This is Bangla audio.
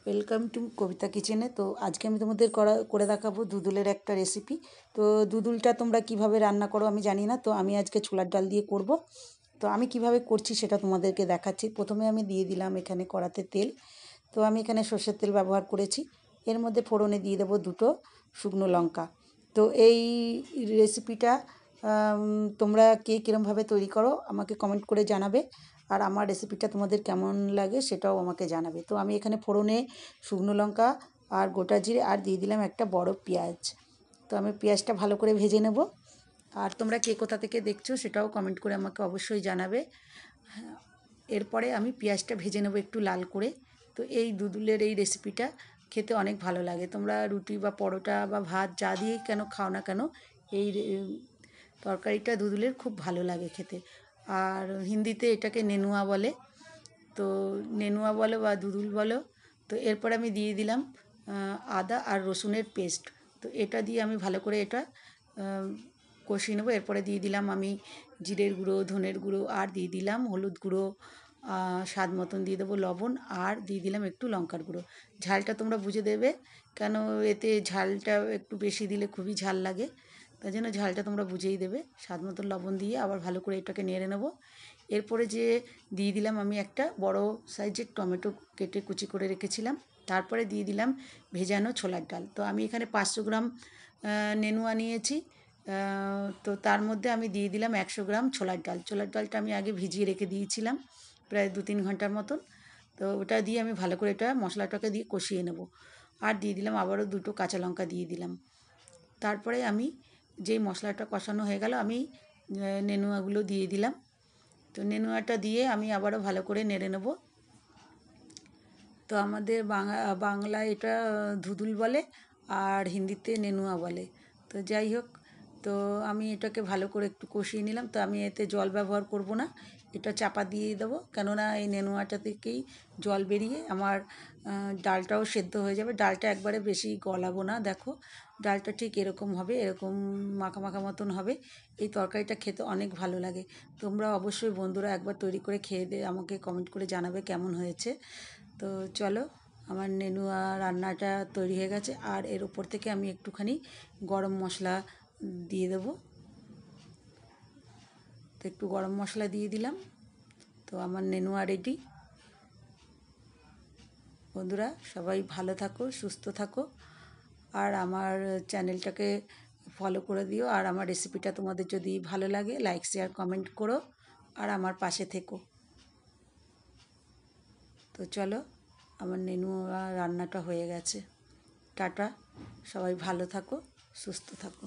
ওয়েলকাম টু কবিতা কিচেনে। তো আজকে আমি তোমাদের করে দেখাবো দুদুলের একটা রেসিপি। তো দুদুলটা তোমরা কিভাবে রান্না করো আমি জানি না, তো আমি আজকে ছোলার ডাল দিয়ে করব। তো আমি কিভাবে করছি সেটা তোমাদেরকে দেখাচ্ছি। প্রথমে আমি দিয়ে দিলাম এখানে কড়াতে তেল। তো আমি এখানে সর্ষের তেল ব্যবহার করেছি। এর মধ্যে ফোড়নে দিয়ে দেবো দুটো শুকনো লঙ্কা। তো এই রেসিপিটা তোমরা কে কীরমভাবে তৈরি করো আমাকে কমেন্ট করে জানাবে, আর আমার রেসিপিটা তোমাদের কেমন লাগে সেটাও আমাকে জানাবে। তো আমি এখানে ফোড়নে শুকনো লঙ্কা আর গোটা জিরে আর দিয়ে দিলাম একটা বড় পেঁয়াজ। তো আমি পেঁয়াজটা ভালো করে ভেজে নেব। আর তোমরা কে কোথা থেকে দেখছো সেটাও কমেন্ট করে আমাকে অবশ্যই জানাবে। এরপরে আমি পেঁয়াজটা ভেজে নেব একটু লাল করে। তো এই দুদুলের এই রেসিপিটা খেতে অনেক ভালো লাগে। তোমরা রুটি বা পরোটা বা ভাত যা দিয়েই কেন খাও না কেন, এই তরকারিটা দুদুলের খুব ভালো লাগে খেতে। আর হিন্দিতে এটাকে নেনুয়া বলে। তো নেনুয়া বলো বা দুদুল বলো। তো এরপর আমি দিয়ে দিলাম আদা আর রসুনের পেস্ট। তো এটা দিয়ে আমি ভালো করে এটা কষিয়ে নেবো। এরপরে দিয়ে দিলাম আমি জিরের গুঁড়ো, ধনের গুঁড়ো, আর দিয়ে দিলাম হলুদ গুঁড়ো, স্বাদ মতন দিয়ে দেবো লবণ, আর দিয়ে দিলাম একটু লঙ্কার গুঁড়ো। ঝালটা তোমরা বুঝে দেবে, কেন এতে ঝালটা একটু বেশি দিলে খুবই ঝাল লাগে, তাই জন্য ঝালটা তোমরা বুঝেই দেবে। স্বাদ মতন লবণ দিয়ে আবার ভালো করে এটাকে নেড়ে নেবো। এরপরে যে দিয়ে দিলাম আমি একটা বড় সাইজের টমেটো কেটে কুচি করে রেখেছিলাম। তারপরে দিয়ে দিলাম ভেজানো ছোলার ডাল। তো আমি এখানে 500 গ্রাম নেনুয়া নিয়েছি। তো তার মধ্যে আমি দিয়ে দিলাম 100 গ্রাম ছোলার ডাল। ছোলার ডালটা আমি আগে ভিজিয়ে রেখে দিয়েছিলাম প্রায় 2-3 ঘন্টার মতন। তো ওটা দিয়ে আমি ভালো করে এটা মশলাটাকে দিয়ে কষিয়ে নেব। আর দিয়ে দিলাম আবারও 2টো কাঁচা লঙ্কা দিয়ে দিলাম। তারপরে আমি যেই মশলাটা কষানো হয়ে গেল আমি নেনুয়াগুলো দিয়ে দিলাম। তো নেনুয়াটা দিয়ে আমি আবারও ভালো করে নেড়ে নেব। তো আমাদের বাংলায় এটা ধুদুল বলে, আর হিন্দিতে নেনুয়া বলে। তো যাই হোক, তো আমি এটাকে ভালো করে একটু কষিয়ে নিলাম। তো আমি এতে জল ব্যবহার করব না, এটা চাপা দিয়ে দেবো, কেননা এই নেনুয়াটা থেকেই জল বেরিয়ে আমার ডালটাও সেদ্ধ হয়ে যাবে। ডালটা একবারে বেশি গলাবো না, দেখো ডালটা ঠিক এরকম হবে, এরকম মাখা মাখা মতন হবে। এই তরকারিটা খেতে অনেক ভালো লাগে। তোমরা অবশ্যই বন্ধুরা একবার তৈরি করে খেয়ে দিয়ে আমাকে কমেন্ট করে জানাবে কেমন হয়েছে। তো চলো, আমার নেনুয়া রান্নাটা তৈরি হয়ে গেছে। আর এর উপর থেকে আমি একটুখানি গরম মশলা দিয়ে দেবো। তো একটু গরম মশলা দিয়ে দিলাম। তো আমার নেনুয়া রেডি। বন্ধুরা সবাই ভালো থাকো, সুস্থ থাকো, আর আমার চ্যানেলটাকে ফলো করে দিও। আর আমার রেসিপিটা তোমাদের যদি ভালো লাগে লাইক শেয়ার কমেন্ট করো, আর আমার পাশে থেকো। তো চলো, আমার নেনুয়া রান্নাটা হয়ে গেছে। টাটা, সবাই ভালো থাকো, সুস্থ থাকো।